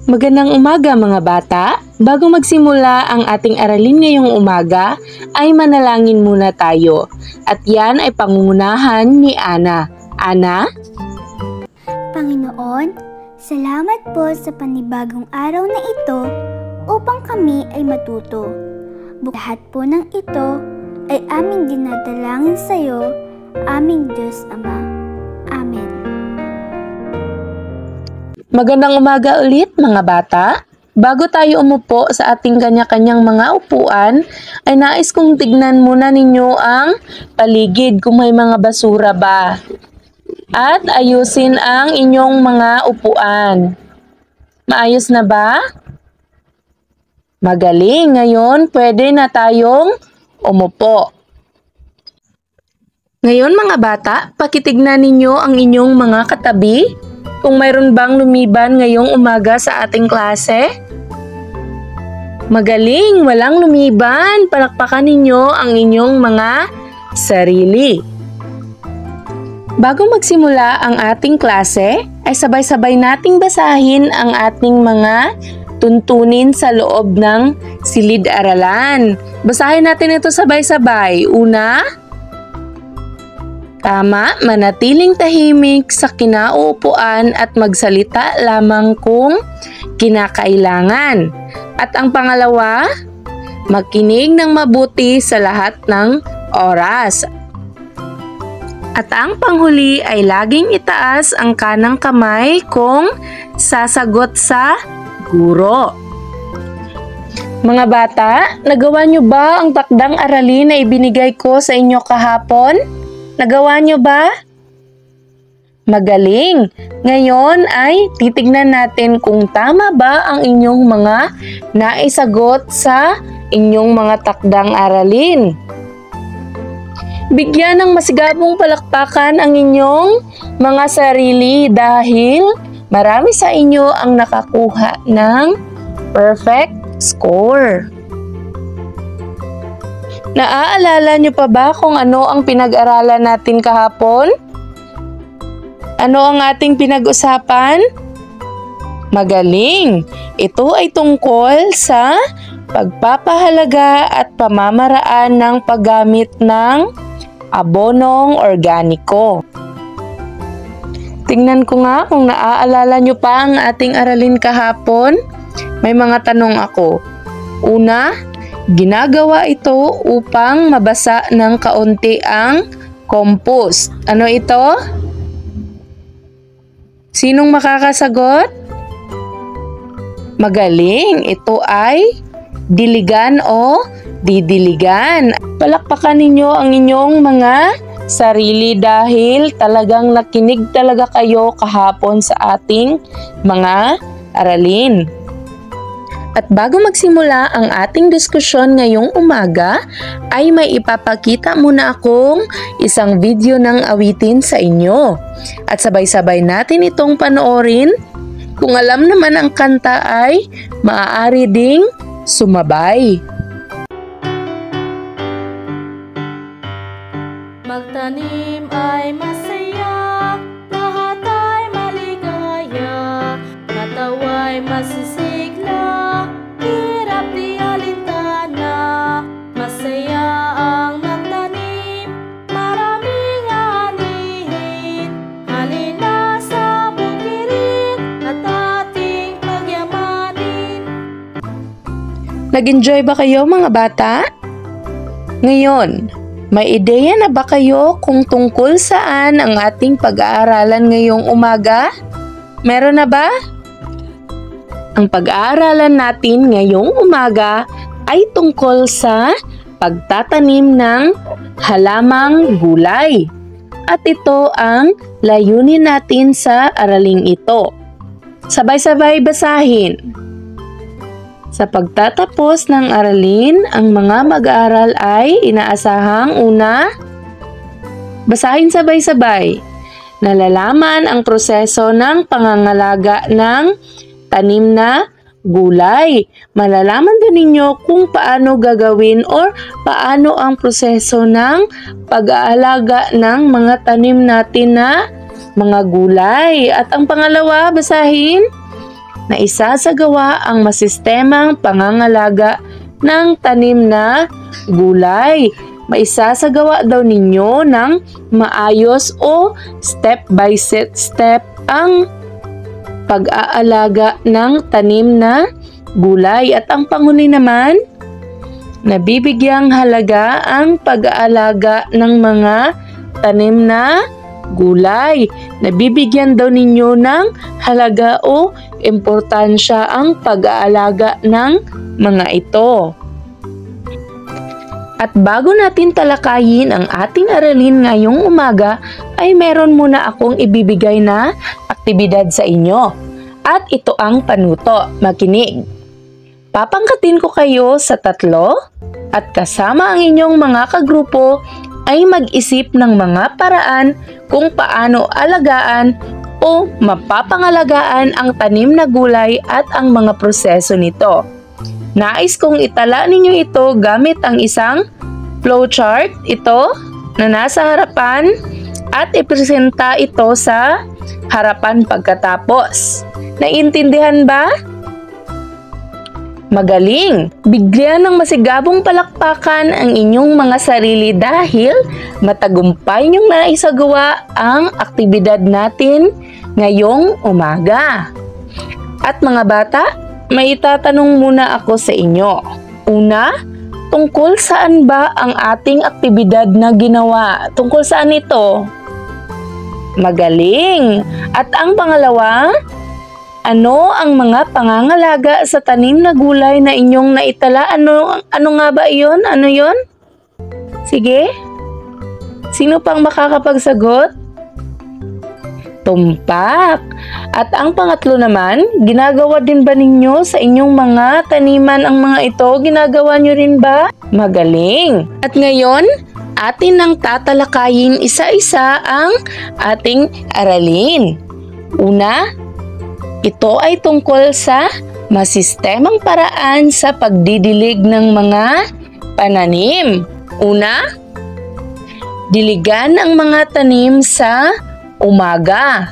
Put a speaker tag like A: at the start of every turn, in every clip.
A: Magandang umaga mga bata! Bago magsimula ang ating aralin ngayong umaga, ay manalangin muna tayo. At yan ay pangungunahan ni Ana. Ana?
B: Panginoon, salamat po sa panibagong araw na ito upang kami ay matuto. Lahat po ng ito ay aming dinadalangin sa iyo, aming Diyos Ama. Amen.
A: Magandang umaga ulit mga bata. Bago tayo umupo sa ating kanya-kanyang mga upuan, ay nais kong tignan muna ninyo ang paligid kung may mga basura ba. At ayusin ang inyong mga upuan. Maayos na ba? Magaling. Ngayon, pwede na tayong umupo. Ngayon mga bata, pakitignan ninyo ang inyong mga katabi. Kung mayroon bang lumiban ngayong umaga sa ating klase? Magaling! Walang lumiban! Palakpakan ninyo ang inyong mga sarili. Bago magsimula ang ating klase, ay sabay-sabay nating basahin ang ating mga tuntunin sa loob ng silid-aralan. Basahin natin ito sabay-sabay. Una, tama, manatiling tahimik sa kinauupuan at magsalita lamang kung kinakailangan. At ang pangalawa, makinig ng mabuti sa lahat ng oras. At ang panghuli ay laging itaas ang kanang kamay kung sasagot sa guro. Mga bata, nagawa niyo ba ang takdang aralin na ibinigay ko sa inyo kahapon? Nagawa niyo ba? Magaling! Ngayon ay titignan natin kung tama ba ang inyong mga naisagot sa inyong mga takdang aralin. Bigyan ng masigabong palakpakan ang inyong mga sarili dahil marami sa inyo ang nakakuha ng perfect score. Naaalala niyo pa ba kung ano ang pinag-aralan natin kahapon? Ano ang ating pinag-usapan? Magaling! Ito ay tungkol sa pagpapahalaga at pamamaraan ng paggamit ng abonong organiko. Tingnan ko nga kung naaalala niyo pa ang ating aralin kahapon. May mga tanong ako. Una, ginagawa ito upang mabasa ng kaunti ang compost. Ano ito? Sinong makakasagot? Magaling! Ito ay diligan o didiligan. Palakpakan ninyo ang inyong mga sarili dahil talagang nakinig talaga kayo kahapon sa ating mga aralin. At bago magsimula ang ating diskusyon ngayong umaga, ay may ipapakita muna akong isang video ng awitin sa inyo. At sabay-sabay natin itong panoorin. Kung alam naman ang kanta ay maaari ding sumabay.
C: Magtanim ay masaya, lahat ay maligaya, natawa'y masisigla, hirap di alintana. Masaya ang magtanim, maraming anihin, halina sa bukirin at ating pagyamanin.
A: Nag-enjoy ba kayo mga bata? Ngayon, may ideya na ba kayo kung tungkol saan ang ating pag-aaralan ngayong umaga? Meron na ba? Ang pag-aaralan natin ngayong umaga ay tungkol sa pagtatanim ng halamang gulay. At ito ang layunin natin sa araling ito. Sabay-sabay basahin. Sa pagtatapos ng aralin, ang mga mag-aaral ay inaasahang una, basahin sabay-sabay. Nalalaman ang proseso ng pangangalaga ng tanim na gulay. Malalaman din ninyo kung paano gagawin or paano ang proseso ng pag-aalaga ng mga tanim natin na mga gulay. At ang pangalawa, basahin. na isasagawa ang masistemang pangangalaga ng tanim na gulay. Maisasagawa daw ninyo ng maayos o step by step ang pag-aalaga ng tanim na gulay. At ang panghuli naman, nabibigyang halaga ang pag-aalaga ng mga tanim na gulay. Nabibigyan daw ninyo ng halaga o importansya ang pag-aalaga ng mga ito. At bago natin talakayin ang ating aralin ngayong umaga, ay meron muna akong ibibigay na aktibidad sa inyo. At ito ang panuto. Makinig. Papangkatin ko kayo sa 3 at kasama ang inyong mga kagrupo ay mag-isip ng mga paraan kung paano alagaan o mapapangalagaan ang tanim na gulay at ang mga proseso nito. Nais kong itala ninyo ito gamit ang isang flowchart ito na nasa harapan at ipresenta ito sa harapan pagkatapos. Naiintindihan ba? Magaling! Bigyan ng masigabong palakpakan ang inyong mga sarili dahil matagumpay niyong naisagawa ang aktibidad natin ngayong umaga. At mga bata, may itatanong muna ako sa inyo. Una, tungkol saan ba ang ating aktibidad na ginawa? Tungkol saan ito? Magaling! At ang pangalawa, ano ang mga pangangalaga sa tanim na gulay na inyong naitala? Ano nga ba iyon? Ano yon? Sige? Sino pang makakapagsagot? Tumpak! At ang pangatlo naman, ginagawa din ba ninyo sa inyong mga taniman ang mga ito? Ginagawa nyo rin ba? Magaling! At ngayon, atin nang tatalakayin isa-isa ang ating aralin. Una, ito ay tungkol sa masistemang paraan sa pagdidilig ng mga pananim. Una, diligan ang mga tanim sa umaga.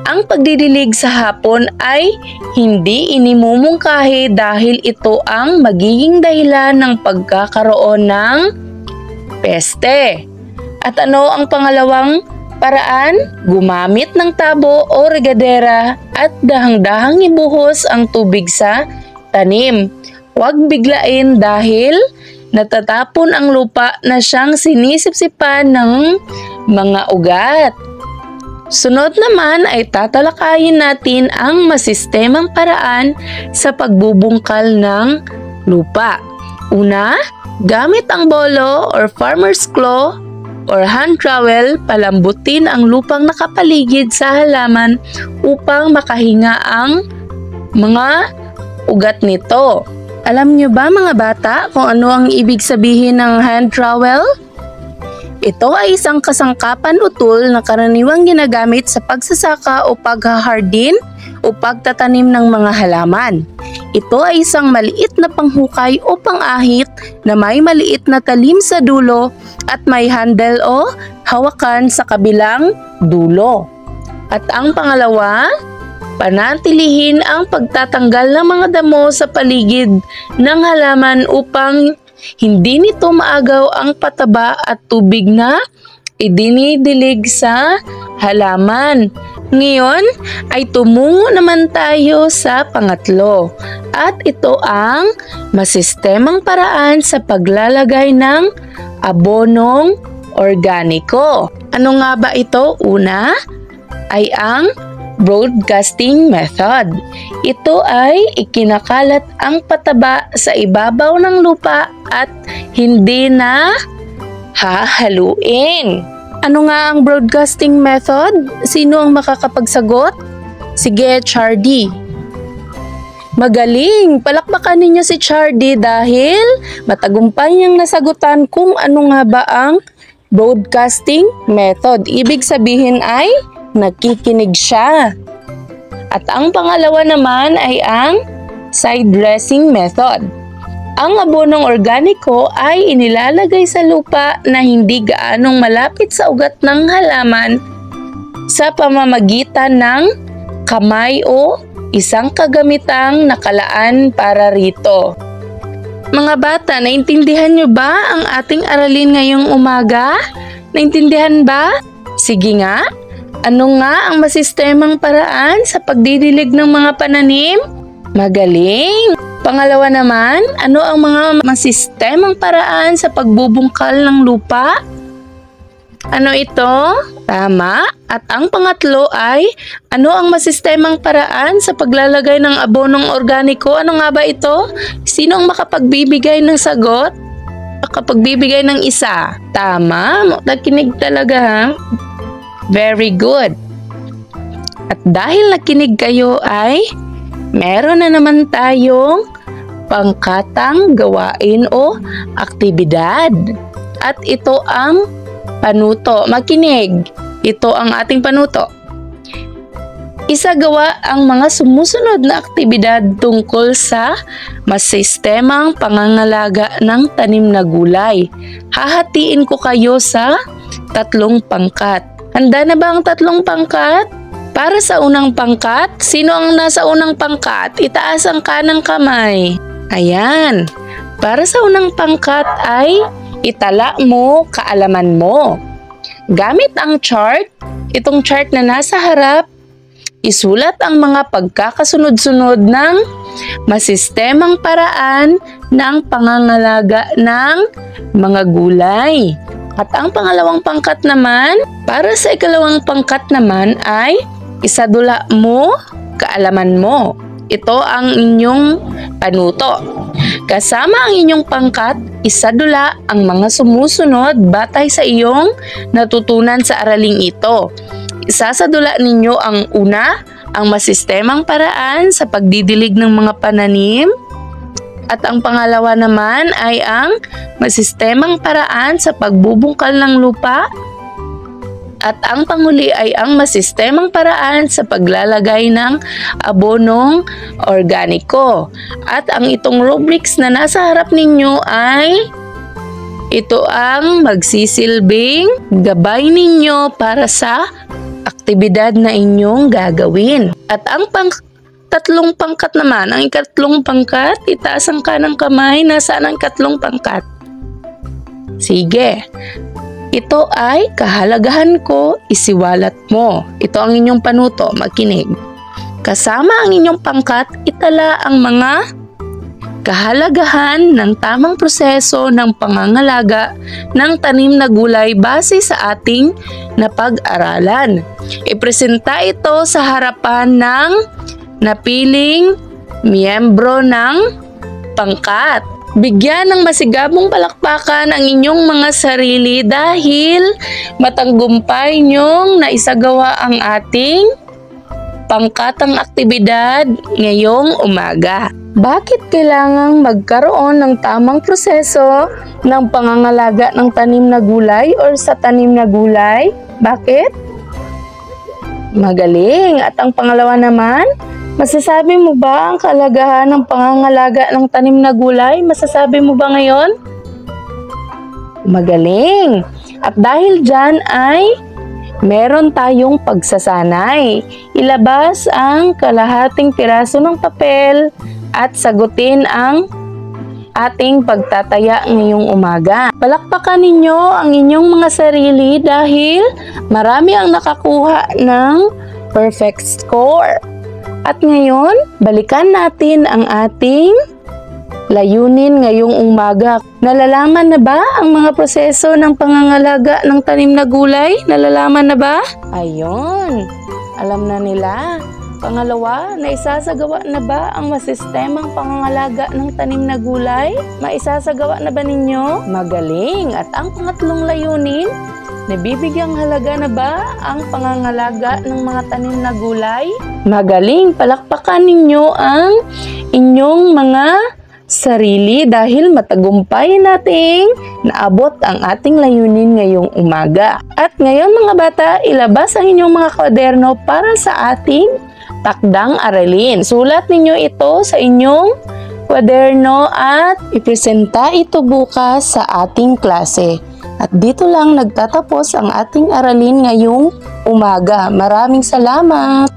A: Ang pagdidilig sa hapon ay hindi inimumungkahi dahil ito ang magiging dahilan ng pagkakaroon ng peste. At ano ang pangalawang paraan? Gumamit ng tabo o regadera at dahang-dahang ibuhos ang tubig sa tanim. Huwag biglain dahil natatapon ang lupa na siyang sinisipsipan ng mga ugat. Sunod naman ay tatalakayin natin ang masistemang paraan sa pagbubungkal ng lupa. Una, gamit ang bolo or farmer's claw or hand trowel, palambutin ang lupang nakapaligid sa halaman upang makahinga ang mga ugat nito. Alam niyo ba mga bata kung ano ang ibig sabihin ng hand trowel? Ito ay isang kasangkapan o tool na karaniwang ginagamit sa pagsasaka o paghahardin o pagtatanim ng mga halaman. Ito ay isang maliit na panghukay o pangahit na may maliit na talim sa dulo at may handle o hawakan sa kabilang dulo. At ang pangalawa, panatilihin ang pagtatanggal ng mga damo sa paligid ng halaman upang hindi nito maagaw ang pataba at tubig na idinidilig sa halaman. Ngayon ay tumungo naman tayo sa pangatlo at ito ang masistemang paraan sa paglalagay ng abonong organiko. Ano nga ba ito? Una ay ang broadcasting method. Ito ay ikinakalat ang pataba sa ibabaw ng lupa at hindi na hahaluin. Ano nga ang broadcasting method? Sino ang makakapagsagot? Sige, Chardy. Magaling! Palakpakan ninyo si Chardy dahil matagumpay niyang nasagutan kung ano nga ba ang broadcasting method. Ibig sabihin ay nakikinig siya. At ang pangalawa naman ay ang side dressing method. Ang abonong organiko ay inilalagay sa lupa na hindi gaanong malapit sa ugat ng halaman sa pamamagitan ng kamay o isang kagamitang nakalaan para rito. Mga bata, naintindihan nyo ba ang ating aralin ngayong umaga? Naintindihan ba? Sige nga, ano nga ang masistemang paraan sa pagdidilig ng mga pananim? Magaling! Pangalawa naman, ano ang mga masistemang paraan sa pagbubungkal ng lupa? Ano ito? Tama. At ang pangatlo ay, ano ang masistemang paraan sa paglalagay ng abonong organiko? Ano nga ba ito? Sino ang makapagbibigay ng sagot? Makapagbibigay ng isa. Tama. Nakinig talaga, ha? Very good. At dahil nakinig kayo ay, meron na naman tayong pangkatang gawain o aktibidad. At ito ang panuto. Makinig. Ito ang ating panuto. Isagawa ang mga sumusunod na aktibidad tungkol sa masistemang pangangalaga ng tanim na gulay. Hahatiin ko kayo sa 3 pangkat. Handa na ba ang 3 pangkat? Para sa unang pangkat, sino ang nasa unang pangkat? Itaas ang kanang kamay. Ayan. Para sa unang pangkat ay itala mo kaalaman mo. Gamit ang chart, itong chart na nasa harap, isulat ang mga pagkakasunod-sunod ng masistemang paraan ng pangangalaga ng mga gulay. At ang pangalawang pangkat naman, para sa ikalawang pangkat naman ay isadula mo kaalaman mo. Ito ang inyong panuto. Kasama ang inyong pangkat, isadula ang mga sumusunod batay sa iyong natutunan sa araling ito. Isasadula ninyo ang una, ang masistemang paraan sa pagdidilig ng mga pananim. At ang pangalawa naman ay ang masistemang paraan sa pagbubungkal ng lupa. At ang panghuli ay ang masistemang paraan sa paglalagay ng abonong organiko. At ang itong rubrics na nasa harap ninyo ay ito ang magsisilbing gabay ninyo para sa aktibidad na inyong gagawin. At ang tatlong pangkat naman, ang ikatlong pangkat, itaas ang kanang kamay, nasaan ang ikatlong pangkat? Sige. Ito ay kahalagahan ko, isiwalat mo. Ito ang inyong panuto, makinig. Kasama ang inyong pangkat, itala ang mga kahalagahan ng tamang proseso ng pangangalaga ng tanim na gulay base sa ating napag-aralan. Ipresenta ito sa harapan ng napiling miyembro ng pangkat. Bigyan ng masigabong palakpakan ang inyong mga sarili dahil matagumpay niyong naisagawa ang ating pangkatang aktibidad ngayong umaga. Bakit kailangang magkaroon ng tamang proseso ng pangangalaga ng tanim na gulay or sa tanim na gulay? Bakit? Magaling! At ang pangalawa naman, masasabi mo ba ang kalagahan ng pangangalaga ng tanim na gulay? Masasabi mo ba ngayon? Magaling! At dahil dyan ay meron tayong pagsasanay. Ilabas ang kalahating piraso ng papel at sagutin ang ating pagtataya ngayong umaga. Palakpakan ninyo ang inyong mga sarili dahil marami ang nakakuha ng perfect score. At ngayon, balikan natin ang ating layunin ngayong umaga. Nalalaman na ba ang mga proseso ng pangangalaga ng tanim na gulay? Nalalaman na ba? Ayun, alam na nila. Pangalawa, naisasagawa na ba ang masistemang pangangalaga ng tanim na gulay? Maisasagawa na ba ninyo? Magaling! At ang pangatlong layunin, nabibigyang halaga na ba ang pangangalaga ng mga tanim na gulay? Magaling! Palakpakan ninyo ang inyong mga sarili dahil matagumpay nating naabot ang ating layunin ngayong umaga. At ngayon mga bata, ilabas ang inyong mga kwaderno para sa ating takdang aralin. Sulat ninyo ito sa inyong kwaderno at ipresenta ito bukas sa ating klase. At dito lang nagtatapos ang ating aralin ngayong umaga. Maraming salamat!